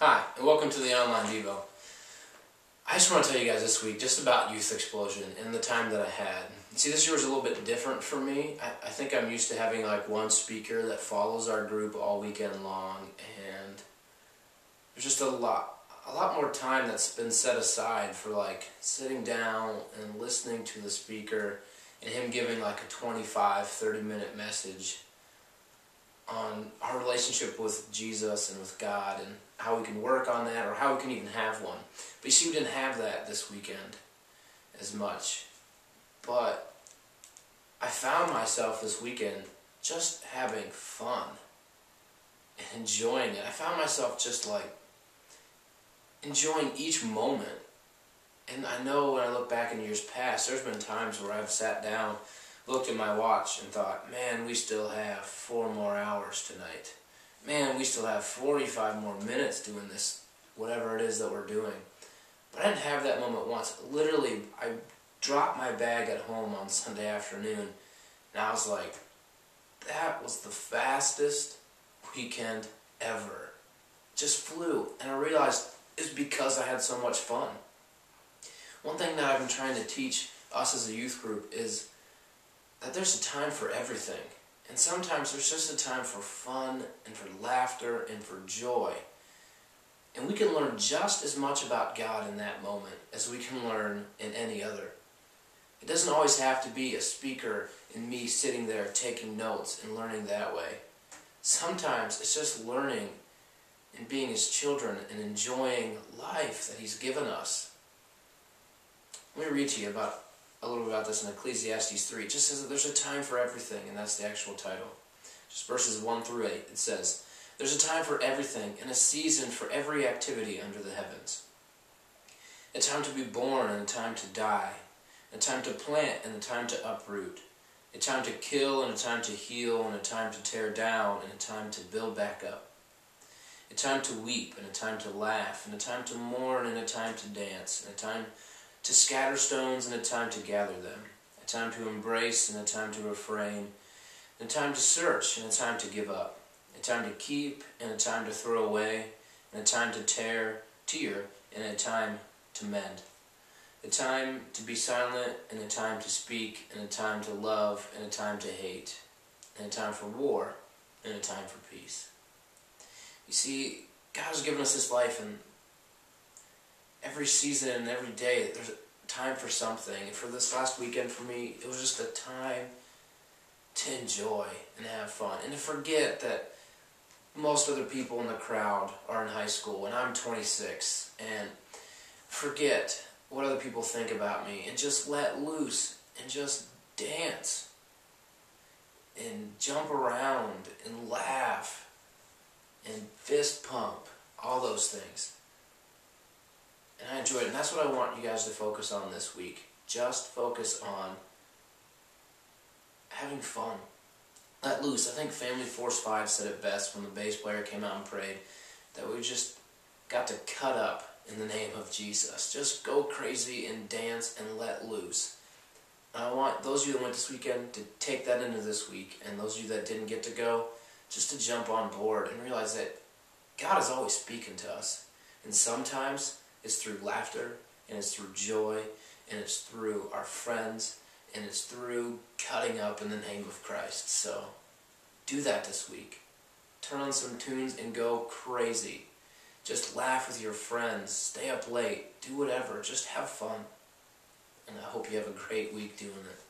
Hi, and welcome to the Online Devo. I just want to tell you guys this week just about Youth Explosion and the time that I had. See, this year was a little bit different for me. I think I'm used to having like one speaker that follows our group all weekend long, and there's just a lot more time that's been set aside for like sitting down and listening to the speaker and him giving like a 25-30 minute message on our relationship with Jesus and with God and how we can work on that, or how we can even have one. But you see, we didn't have that this weekend as much. But I found myself this weekend just having fun and enjoying it. I found myself just like enjoying each moment. And I know when I look back in years past, there's been times where I've sat down, looked at my watch and thought, man, we still have 4 more hours tonight. Man, we still have 45 more minutes doing this, whatever it is that we're doing. But I didn't have that moment once. Literally, I dropped my bag at home on Sunday afternoon, and I was like, that was the fastest weekend ever. Just flew. And I realized it's because I had so much fun. One thing that I've been trying to teach us as a youth group is that there's a time for everything. And sometimes there's just a time for fun and for laughter and for joy. And we can learn just as much about God in that moment as we can learn in any other. It doesn't always have to be a speaker and me sitting there taking notes and learning that way. Sometimes it's just learning and being His children and enjoying life that He's given us. Let me read to you a little bit about this in Ecclesiastes 3. It just says that there's a time for everything, and that's the actual title. Just verses 1 through 8. It says, there's a time for everything and a season for every activity under the heavens. A time to be born and a time to die. A time to plant and a time to uproot. A time to kill and a time to heal and a time to tear down and a time to build back up. A time to weep and a time to laugh and a time to mourn and a time to dance and a time to scatter stones and a time to gather them, a time to embrace and a time to refrain, and a time to search and a time to give up, a time to keep and a time to throw away, and a time to tear and a time to mend, a time to be silent and a time to speak, and a time to love and a time to hate, and a time for war and a time for peace. You see, God has given us this life, and every season and every day, there's a time for something. And for this last weekend for me, it was just a time to enjoy and have fun. And to forget that most other people in the crowd are in high school, and I'm 26. And forget what other people think about me. And just let loose and just dance. And jump around and laugh. And fist pump. All those things. And I enjoyed it, and that's what I want you guys to focus on this week. Just focus on having fun. Let loose. I think Family Force 5 said it best when the bass player came out and prayed, that we just got to cut up in the name of Jesus. Just go crazy and dance and let loose. And I want those of you that went this weekend to take that into this week, and those of you that didn't get to go, just to jump on board and realize that God is always speaking to us. And sometimes it's through laughter, and it's through joy, and it's through our friends, and it's through cutting up in the name of Christ. So, do that this week. Turn on some tunes and go crazy. Just laugh with your friends, stay up late, do whatever, just have fun. And I hope you have a great week doing it.